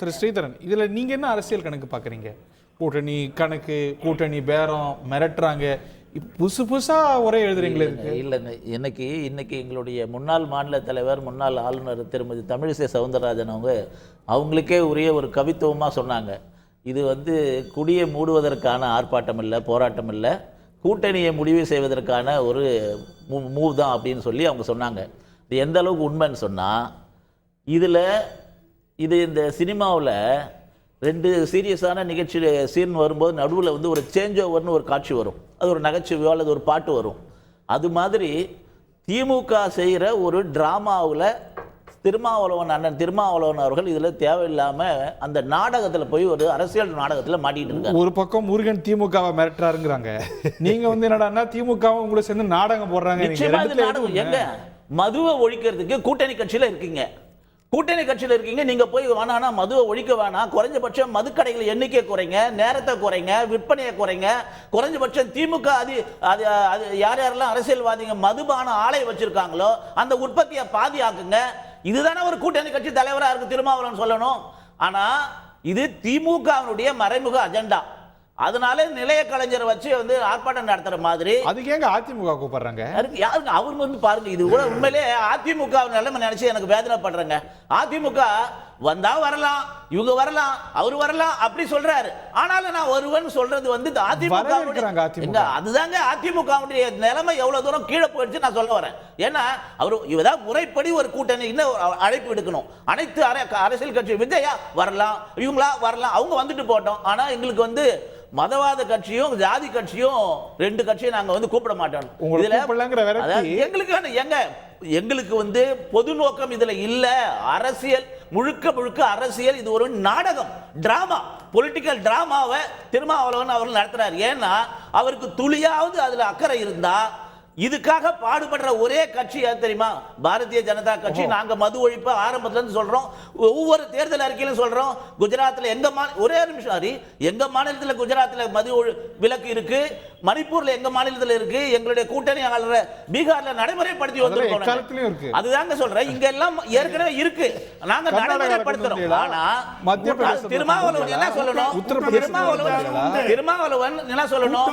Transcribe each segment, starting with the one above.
திரு ஸ்ரீதரன், இதில் நீங்கள் என்ன அரசியல் கணக்கு பார்க்குறீங்க? கூட்டணி கணக்கு, கூட்டணி பேரம், மிரட்டுறாங்க, புதுசு புதுசாக ஒரே எழுதுறீங்களே. இல்லைங்க, இன்னைக்கு எங்களுடைய முன்னாள் மாநில தலைவர், முன்னாள் ஆளுநர் திருமதி தமிழிசை சவுந்தரராஜன் அவங்களுக்கே உரிய ஒரு கவித்துவமாக சொன்னாங்க. இது குடியை மூடுவதற்கான ஆர்ப்பாட்டம் இல்லை, போராட்டம் இல்லை, கூட்டணியை முடிவு செய்வதற்கான ஒரு மூவ் தான் அப்படின்னு சொல்லி அவங்க சொன்னாங்க. இது எந்த அளவுக்கு உண்மைன்னு சொன்னால், இந்த சினிமாவில் 2 சீரியஸான நிகழ்ச்சி சீன் வரும்போது நடுவில் ஒரு சேஞ்ச் ஓவர்னு ஒரு காட்சி வரும். அது ஒரு நகைச்சுவையோ அல்லது ஒரு பாட்டு வரும். அது மாதிரி திமுக செய்கிற ஒரு ட்ராமாவில் அண்ணன் திருமாவளவன் அவர்கள் இதில் தேவையில்லாமல் அந்த நாடகத்தில் போய் ஒரு அரசியல் நாடகத்தில் மாட்டிகிட்டு இருக்காங்க. ஒரு பக்கம் முருகன் திமுகவை மிரட்டுறாருங்கிறாங்க, நீங்கள் என்னடான்னா திமுகவும் உங்களை சேர்ந்து நாடகம் போடுறாங்க. நிச்சயமா இது நாடகம். எங்க மதுவை ஒழிக்கிறதுக்கு கூட்டணி கட்சியில் இருக்கீங்க, நீங்க போய் வேணானா மதுவை ஒழிக்க வேணாம், குறைஞ்சபட்சம் மதுக்கடைகள் எண்ணிக்கை குறைங்க, நேரத்தை குறைங்க, விற்பனையை குறைங்க, குறைஞ்சபட்சம் திமுக அது யாரெல்லாம் அரசியல்வாதிங்க மதுபான ஆலை வச்சிருக்காங்களோ அந்த உற்பத்தியை பாதியாக்குங்க. இதுதானே ஒரு கூட்டணி கட்சி தலைவராக இருக்கு திருமாவளவன் சொல்லணும். ஆனா இது திமுகவினுடைய மறைமுக அஜெண்டா. அதனால நிலைய கலைஞரை வச்சு ஆர்ப்பாட்டம் நடத்துற மாதிரி. அதுக்கு எங்க அதிமுக கூப்பிடுறாங்க? அவங்க பாருங்க, இது கூட உண்மையிலே அதிமுக நிலைமை நினைச்சு எனக்கு வேதனைப்படுறேங்க. அதிமுக வந்தா வரலாம், இவங்க வரலாம், அவரு வரலாம் அப்படி சொல்றாரு. ஆனாலும் நான் ஒருவன் சொல்றது அதிமுக அதுதாங்க அதிமுக நிலைமை எவ்வளவு தூரம் கீழே போயிடுச்சு நான் சொல்ல வரேன். ஏன்னா அவரு இவதான் முறைப்படி ஒரு கூட்டணி இன்னும் அழைப்பு எடுக்கணும். அனைத்து அரசியல் கட்சி விஜயா வரலாம், இவங்களா வரலாம், அவங்க வந்துட்டு போட்டோம். ஆனா எங்களுக்கு மதவாத கட்சியும் ஜாதி கட்சியும் 2 கட்சியும் நாங்க கூப்பிட மாட்டோம். எங்களுக்கு பொது நோக்கம் இதுல இல்ல. அரசியல் முழுக்க அரசியல். இது ஒரு நாடகம், டிராமா, பொலிட்டிக்கல் டிராமாவை திருமாவளவன் அவர்கள் நடத்துறாரு. ஏன்னா அவருக்கு துளியாவது அதுல அக்கறை இருந்தா இதுக்காக பாடுபடுற ஒரே கட்சி யார் தெரியுமா? பாரதிய ஜனதா கட்சி. நாங்க மது ஒழிப்பு ஆரம்பத்துல இருந்து சொல்றோம், ஒவ்வொரு தேர்தல் அறிக்கையிலும் சொல்றோம். குஜராத்ல ஒரே நிமிஷம், எங்க மாநிலத்துல குஜராத்ல மது விலக்கு இருக்கு, மணிப்பூர்ல எங்க மாநிலத்தில் இருக்கு, எங்களுடைய கூட்டணி பீகார்ல நடைமுறைப்படுத்தி வந்திருக்கோம். அதுதாங்க சொல்றேன், இங்க எல்லாம் ஏற்கனவே இருக்கு, நாங்க நடைமுறைப்படுத்துறோம். ஆனா திருமாவளவன் என்ன சொல்லணும்? திருமாவளவன் என்ன சொல்லணும்?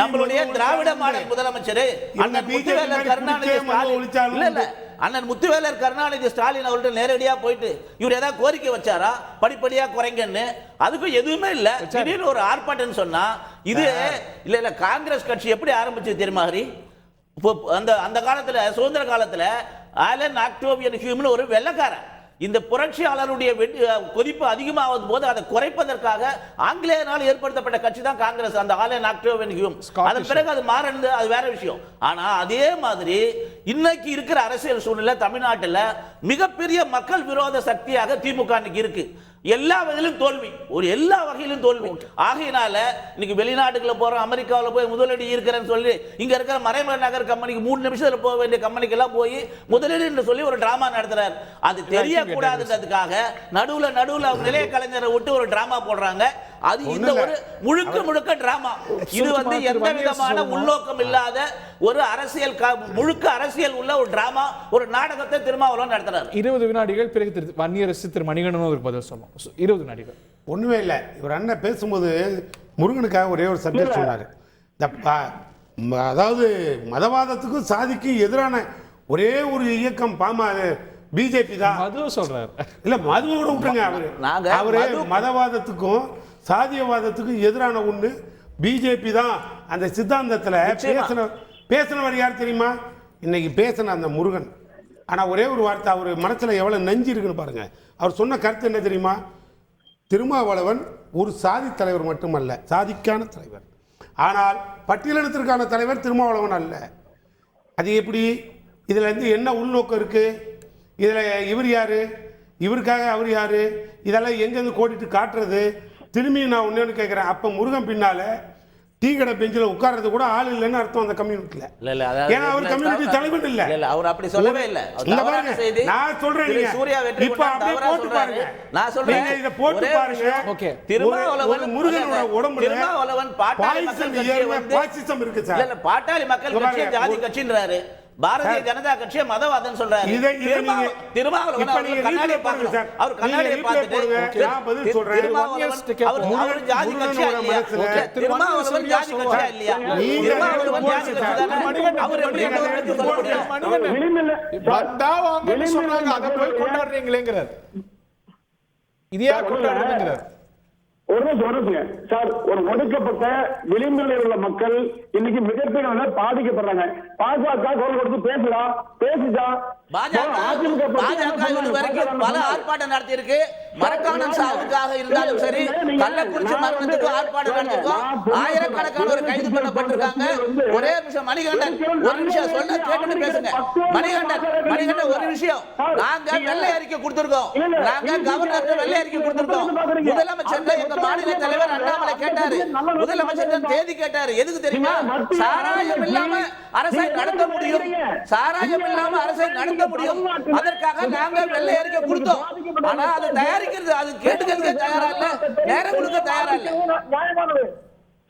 நம்மளுடைய திராவிட மாடல் முதலமைச்சர் அண்ணன் முத்துவேலர் கருணாநிதி ஸ்டாலின் அவர்கிட்ட நேரடியா போயிட்டு இவர் ஏதாவது கோரிக்கை வச்சாரா படிப்படியா குறைங்கன்னு? அதுக்கும் எதுவுமே இல்ல. திடீர்னு ஒரு ஆர்ப்பாட்டம் சொன்னா இது இல்ல. காங்கிரஸ் கட்சி எப்படி ஆரம்பிச்சு தெரியுமா? அந்த காலத்துல சுதந்திர காலத்துல ஆலன் ஆக்டோவியன் ஹியூம்னு ஒரு வெள்ளக்காரன் இந்த புரட்சியாளருடைய கொதிப்பு அதிகமாவது போது அதை குறைப்பதற்காக ஆங்கிலேயனால் ஏற்படுத்தப்பட்ட கட்சி தான் காங்கிரஸ். அந்த ஆலன் ஆக்டோவியன் ஹியூம். அதன் பிறகு அது மாறினது, அது வேற விஷயம். ஆனா அதே மாதிரி இன்னைக்கு இருக்கிற அரசியல் சூழ்நிலை தமிழ்நாட்டில் மிகப்பெரிய மக்கள் விரோத சக்தியாக திமுக இருக்கு. எல்லா வகையிலும் தோல்வி, எல்லா வகையிலும் தோல்வி. ஆகையினால இன்னைக்கு வெளிநாட்டுக்குள்ள போறோம், அமெரிக்காவில் போய் முதலீடு இருக்கிறேன்னு சொல்லி இங்க இருக்கிற மறைமலை நகர் கம்பெனிக்கு 3 நிமிஷத்துல போக வேண்டிய கம்பெனிக்கு எல்லாம் போய் முதலீடு என்று சொல்லி ஒரு டிராமா நடத்துறாரு. அது தெரியக்கூடாதுன்றதுக்காக நடுவுல நிலைய கலைஞரை விட்டு ஒரு டிராமா போடுறாங்க. அது இந்த ஒரு முழுக்க டிராமா. இது எந்த விதமான உள்நோக்கம் இல்லாத ஒரு அரசியல், முழுக்க அரசியல் உள்ள ஒரு டிராமா, ஒரு நாடகத்தை திருமாவளவன் நடத்துறாரு. 20 வினாடிகள் பிறகு வன்னியரசு திரு மணிகண்டன் ஒரு பதில் சொல்லணும். 20 வினாடிகள். ஒண்ணுமே இல்லை. இவர் அண்ணன் பேசும்போது முருகனுக்காக ஒரே ஒரு சப்ஜெக்ட் சொன்னாரு. அதாவது மதவாதத்துக்கும் சாதிக்கும் எதிரான ஒரே ஒரு இயக்கம் பிஜேபி தான். மது சொல்றாரு. இல்ல மதுவை கூட விட்டுருங்க. அவரு மதவாதத்துக்கும் சாதியவாதத்துக்கும் எதிரான ஒண்ணு பிஜேபி தான். அந்த சித்தாந்தத்தில் பேசினவர் யார் தெரியுமா? இன்னைக்கு பேசின அந்த முருகன். ஆனா ஒரே ஒரு வார்த்தை, அவர் மனசுல எவ்வளவு நஞ்சு இருக்குன்னு பாருங்க. அவர் சொன்ன கருத்து என்ன தெரியுமா? திருமாவளவன் ஒரு சாதி தலைவர் மட்டுமல்ல, சாதிக்கான தலைவர். ஆனால் பட்டியலினத்திற்கான தலைவர் திருமாவளவன் அல்ல. அது எப்படி? இதுல என்ன உள்நோக்கம் இருக்கு? இதுல இவர் யாரு, இவருக்காக அவர் யாரு, இதெல்லாம் எங்கேருந்து கோடிட்டு காட்டுறது? திரும்பி நான் ஒன்று கேட்குறேன். அப்போ முருகன் பின்னால டீ கடை பெஞ்சில் உட்கார்றது கூட ஆள் இல்லைன்னு அர்த்தம் அந்த கம்யூனிட்டில. ஏன்னா அவர் கம்யூனிட்டி தலைவன் இல்ல. அவர் அப்படி சொல்லவே இல்ல. நான் சொல்றேன், இப்ப அப்படியே போட்டு பாருங்க. நான் சொல்றேன், இத போட்டு பாருங்க. ஓகே, திருமாவளவன் முருகனோட உடம்புல திருமாவளவன் பாட்டாளி மக்கள் கட்சி பாசிசம் இருக்கு சார். இல்ல, பாட்டாளி மக்கள் கட்சி ஜாதி கட்சின்றாரு. பாரதிய ஜனதா கட்சியை மதவாதம் சொல்றாரு. திருமாவளவன் அவர் கண்ணாடியை பார்க்கணும். அவர் கண்ணாடியை பார்த்துட்டு நான் பதில் சொல்றேன். அவர் ஜாதி கட்சியா இல்லையா? திருமாவளவன் ஜாதி கட்சியா இல்லையா? திருமாவளவன் ஜாதி கட்சி தானே. அவர் எப்படி சொல்ல முடியும்? வந்தா வாங்கன்னு சொன்னாங்க, அதை போய் கொண்டாடுறீங்களேங்கிறார். இதையா கொண்டாடுறீங்கிறார். ஒரு நிமிஷம் சார், ஒரு ஒடுக்கப்பட்ட விளிம்பில் உள்ள மக்கள் இன்னைக்கு மிகப்பெரிய பாதிக்கப்படுறாங்க. பாஜக குரல் கொடுத்து பேசுதா? பாஜக வரைக்கும் பல ஆர்ப்பாட்டம் நடத்தி இருக்கு. மரக்காணம் சாவுக்காக இருந்தாலும் சரி, கள்ளக்குறிச்சி மரணத்துக்கு ஆர்ப்பாட்டம் நடத்திருக்கோம். ஆயிரக்கணக்கானோர் கைது பண்ணப்பட்டிருக்காங்க. ஒரே நிமிஷம் மணிகண்டன், ஒரு நிமிஷம் சொல்ல கேட்டு பேசுங்க. மணிகண்டன் ஒரு விஷயம், நாங்க வெள்ளை அறிக்கை கொடுத்திருக்கோம். நாங்க கவர்னர் வெள்ளை அறிக்கை கொடுத்திருக்கோம். முதலமைச்சர் எங்க மாநில தலைவர் அண்ணாமலை கேட்டாரு, முதலமைச்சர் தேதி கேட்டாரு. எதுக்கு தெரியுமா? சாராயம் இல்லாம அரசை நடத்த முடியும், சாராயம் இல்லாம அரசை நடத்த முடியும். அதற்காக நாங்க வெள்ளை அறிக்கை கொடுத்தோம். ஆனா அதை தயாரிக்கிறது, அது கேட்டுக்கிறதுக்கு தயாரா இல்ல, நேரம் கொடுக்க தயாரா இல்ல.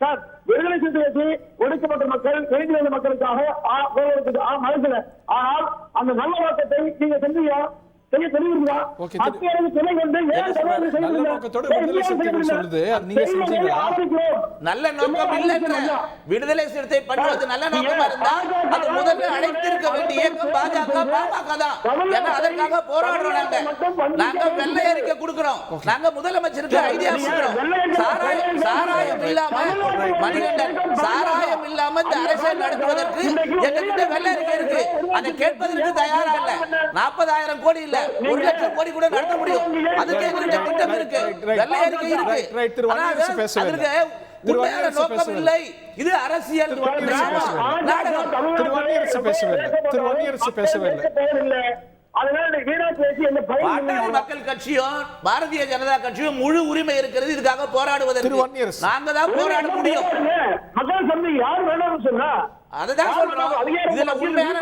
சார், விடுதலை சிறுத்தை ஒடுக்கப்பட்ட மக்கள், வெளிநிலை மக்களுக்காக மனசுல, ஆனால் அந்த நல்ல நோக்கத்தை நீங்க செஞ்சீங்க. நல்ல நோக்கம் இல்ல. விடுதலை சிறுத்தை பண்ணுவது நல்ல நோக்கமா இருந்தா அது முதல்ல அழைத்திருக்க வேண்டிய இயக்கம் பாஜக, பாமக தான். ஏன்னா அதற்காக போராடுறோம். நாங்க வெள்ளை அறிக்கை கொடுக்கிறோம். நாங்க முதலமைச்சருக்கு ஐடியா கொடுக்கிறோம். சாராயம் இல்லாம, மணிகண்டன், சாராயம் இல்லாம இந்த அரசை நடத்துவதற்கு எங்ககிட்ட வெள்ளை அறிக்கை இருக்கு. அதை கேட்பதற்கு தயாரா இல்ல. 40,000 கோடி இல்ல, 1 லட்சம் கோடி கூட நடத்த முடியும். அதுக்கு எங்ககிட்ட திட்டம் இருக்கு, வெள்ளை அறிக்கை இருக்கு. உண்மையான நோக்கம் இல்லை. இது அரசியல் நாடகம். மக்கள் கட்சியும் பாரதிய ஜனதா கட்சியும் முழு உரிமை இருக்கிறது இதுக்காக போராடுவதற்கு. நாங்க தான் போராட முடியும். அதுதான் சொல்றோம். இதுல உண்மையான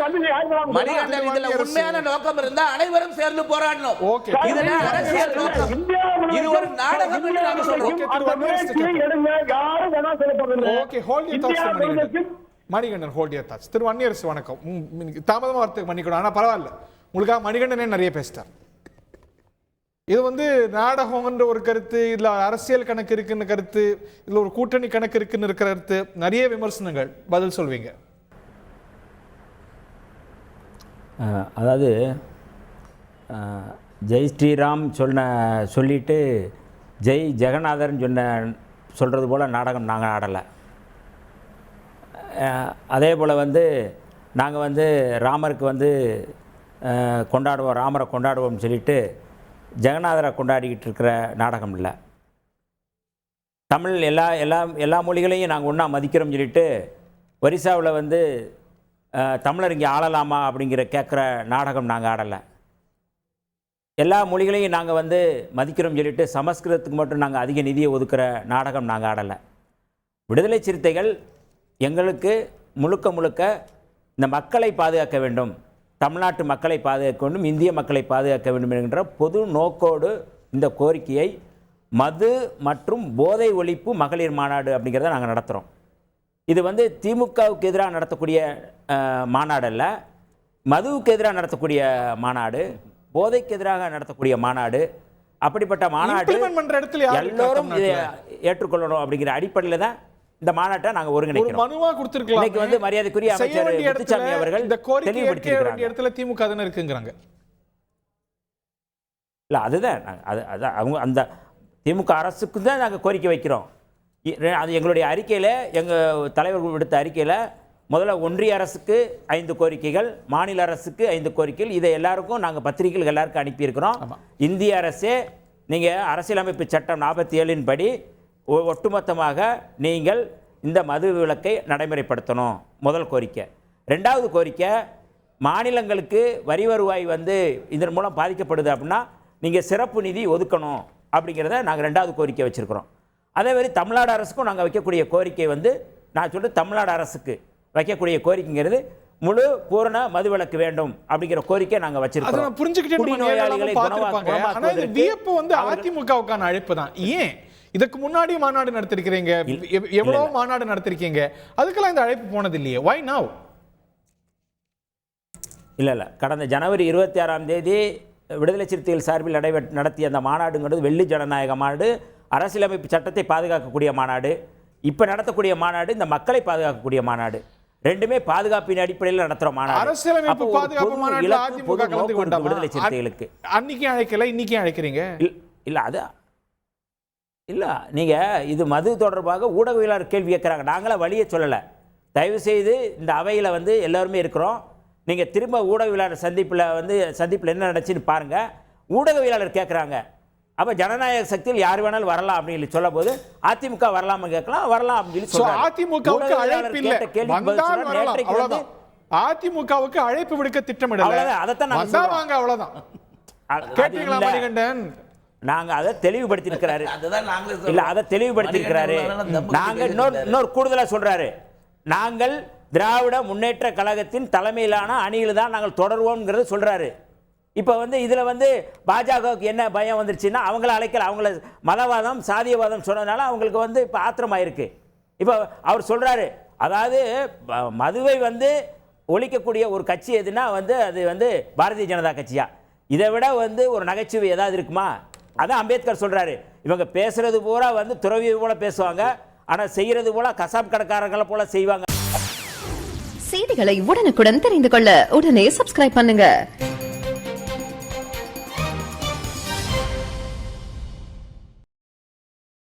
மணிகண்டன், இதுல உண்மையான நோக்கம் இருந்தா அனைவரும் சேர்ந்து போராடணும். இதுல அரசியல் நோக்கம், இது ஒரு நாடகம் என்று நாங்க சொல்றோம். Manikandan, hold your thoughts. Thiru Vanniyarasu வணக்கம். தாமதமா வரத்துக்கு மன்னிக்கணும், ஆனா பரவாயில்ல, உங்களுக்காக மணிகண்டனே நிறைய பேசிட்டார். இது வந்து நாடகம்ன்ற ஒரு கருத்து, இதுல அரசியல் கணக்கு இருக்குன்னு கருத்து, இதுல ஒரு கூட்டணி கணக்கு இருக்குன்னு இருக்கிற கருத்து, நிறைய விமர்சனங்கள். பதில் சொல்வீங்க? அதாவது ஜெய் ஸ்ரீராம் சொல்லிட்டு ஜெய் ஜெகநாதன் சொல்கிறது போல் நாடகம் நாங்கள் ஆடலை. அதே போல் வந்து நாங்கள் வந்து ராமருக்கு கொண்டாடுவோம், ராமரை கொண்டாடுவோம்னு சொல்லிட்டு ஜெகநாதரை கொண்டாடிக்கிட்டு இருக்கிற நாடகம் இல்லை. தமிழ் எல்லா மொழிகளையும் நாங்கள் ஒன்றா மதிக்கிறோம்னு சொல்லிட்டு ஒரிசாவில் தமிழர் இங்கே ஆளலாமா அப்படிங்கிற கேட்குற நாடகம் நாங்கள் ஆடலை. எல்லா மொழிகளையும் நாங்கள் மதிக்கிறோம்னு சொல்லிட்டு சமஸ்கிருதத்துக்கு மட்டும் நாங்கள் அதிக நிதியை ஒதுக்குற நாடகம் நாங்கள் ஆடலை. விடுதலை சிறுத்தைகள் எங்களுக்கு முழுக்க இந்த மக்களை பாதுகாக்க வேண்டும், தமிழ்நாட்டு மக்களை பாதுகாக்க வேண்டும், இந்திய மக்களை பாதுகாக்க வேண்டும் என்கின்ற பொது நோக்கோடு இந்த கோரிக்கையை மது மற்றும் போதை ஒழிப்பு மகளிர் மாநாடு அப்படிங்கிறத நாங்கள் நடத்துகிறோம். இது திமுகவுக்கு எதிராக நடத்தக்கூடிய மாநாடு அல்ல, மதுவுக்கு எதிராக நடத்தக்கூடிய மாநாடு, போதைக்கு எதிராக நடத்தக்கூடிய மாநாடு. அப்படிப்பட்ட மாநாடு எல்லோரும் இதை ஏற்றுக்கொள்ளணும் அப்படிங்கிற அடிப்படையில் தான் இந்த மாநாட்டை நாங்க ஒருங்கிணைக்கிறோம். மனுவா கொடுத்திருக்கலாம். இன்னைக்கு மரியாதைக்குரிய அமைச்சர் முத்துசாமி அவர்கள் இந்த கோரிக்கை கேட்க வேண்டிய இடத்துல திமுக தான இருக்குங்கறாங்க. இல்ல, அதுதான் அவங்க அந்த திமுக அரசுக்கு தான் நாங்க கோரிக்கை வைக்கிறோம். அது எங்களுடைய அறிக்கையில, எங்க தலைவர் விடுத்த அறிக்கையில முதல்ல ஒன்றிய அரசுக்கு 5 கோரிக்கைகள், மாநில அரசுக்கு 5 கோரிக்கைகள், இதை எல்லாருக்கும் நாங்க பத்திரிகைகள் எல்லாருக்கும் அனுப்பி இருக்கிறோம். இந்திய அரசே நீங்க அரசியலமைப்பு சட்டம் 47 படி ஒட்டுமொத்தமாக நீங்கள் இந்த மது விலக்கை நடைமுறைப்படுத்தணும், முதல் கோரிக்கை. ரெண்டாவது கோரிக்கை, மாநிலங்களுக்கு வரி வருவாய் இதன் மூலம் பாதிக்கப்படுது அப்படின்னா நீங்கள் சிறப்பு நிதி ஒதுக்கணும் அப்படிங்கிறத நாங்கள் ரெண்டாவது கோரிக்கை வச்சுருக்கிறோம். அதே மாதிரி தமிழ்நாடு அரசுக்கும் நாங்கள் வைக்கக்கூடிய கோரிக்கை நான் சொல்கிறது தமிழ்நாடு அரசுக்கு வைக்கக்கூடிய கோரிக்கைங்கிறது முழு பூரண மதுவிலக்கு வேண்டும் அப்படிங்கிற கோரிக்கை நாங்க வச்சிருக்கோம். அதிமுகவுக்கான அழைப்பு தான். ஏன் இதுக்கு முன்னாடி மாநாடு நடத்திருக்கீங்க, எவ்வளவு மாநாடு நடத்திருக்கீங்க, அதுக்கெல்லாம் இந்த அழைப்பு போனது இல்லையே? Why now? இல்லை கடந்த ஜனவரி 26ஆம் தேதி விடுதலை சிறுத்தைகள் சார்பில் நடத்திய அந்த மாநாடுங்கிறது வெள்ளி ஜனநாயக மாநாடு, அரசியலமைப்பு சட்டத்தை பாதுகாக்கக்கூடிய மாநாடு. இப்போ நடத்தக்கூடிய மாநாடு இந்த மக்களை பாதுகாக்கக்கூடிய மாநாடு. ரெண்டுமே பாதுகாப்பின் அடிப்படையில் நடத்துகிற மாநாடு. அரசியலமைப்பு பாதுகாப்பு மாநாட்டில் அதிமுக கலந்து கொண்டாமா? விடுதலை சிறுத்தைகளுக்கு அன்னைக்கு அழைக்கல, இன்னைக்கு அழைக்கிறீங்க? இல்லை அது இல்லை. நீங்கள் இது மது தொடர்பாக ஊடகவியலாளர் கேள்வி கேட்குறாங்க. நாங்களே வழியே சொல்லலை. தயவுசெய்து இந்த அவையில் வந்து எல்லாருமே இருக்கிறோம். நீங்கள் திரும்ப ஊடகவியலாளர் சந்திப்பில் என்ன நடந்துச்சுன்னு பாருங்கள். ஊடகவியலாளர் கேட்குறாங்க, அப்போ ஜனநாயக சக்தியில் யார் வேணாலும் வரலாம் அப்படின்னு சொல்ல போது அதிமுக வரலாமா கேட்கலாம், வரலாம் அப்படின்னு சொல்றாங்க. அதிமுகவுக்கு அழைப்பு இல்லை, வந்தால் வரலாம், அவ்வளவுதான். அதிமுகவுக்கு அழைப்பு விடுக்க திட்டமிடல, அதைத்தான் நாங்க வந்தா வாங்க, அவ்வளவுதான். கேட்டீங்களா மணிகண்டன்? நாங்க அதை தெளிவுபடுத்தி இருக்கிறாரு. அதுதான் நாங்களே இல்ல, அதை தெளிவுபடுத்தி இருக்கிறாரு. நாங்க இன்னொரு கூடுதலா சொல்றாரு, நாங்கள் திராவிட முன்னேற்ற கழகத்தின் தலைமையிலான அணியில் தான் நாங்கள் தொடர்வோம்ங்கிறது சொல்றாரு. இப்போ வந்து இதில் வந்து பாஜகவுக்கு என்ன பயம் வந்துருச்சுன்னா அவங்கள அழைக்கல, அவங்கள மதவாதம் சாதியவாதம் சொன்னதுனால அவங்களுக்கு வந்து இப்போ ஆத்திரமாயிருக்கு. இப்போ அவர் சொல்கிறாரு, அதாவது மதுவை வந்து ஒழிக்கக்கூடிய ஒரு கட்சி எதுனா வந்து அது வந்து பாரதிய ஜனதா கட்சியா? இதை விட வந்து ஒரு நகைச்சுவை ஏதாவது இருக்குமா? அதான் அம்பேத்கர் சொல்கிறாரு, இவங்க பேசுறது பூரா வந்து துறவி போல பேசுவாங்க, ஆனால் செய்கிறது போல கசாப் கடைக்காரர்களை போல செய்வாங்க. செய்திகளை உடனுக்குடன் தெரிந்து கொள்ள உடனே சப்ஸ்கிரைப் பண்ணுங்க.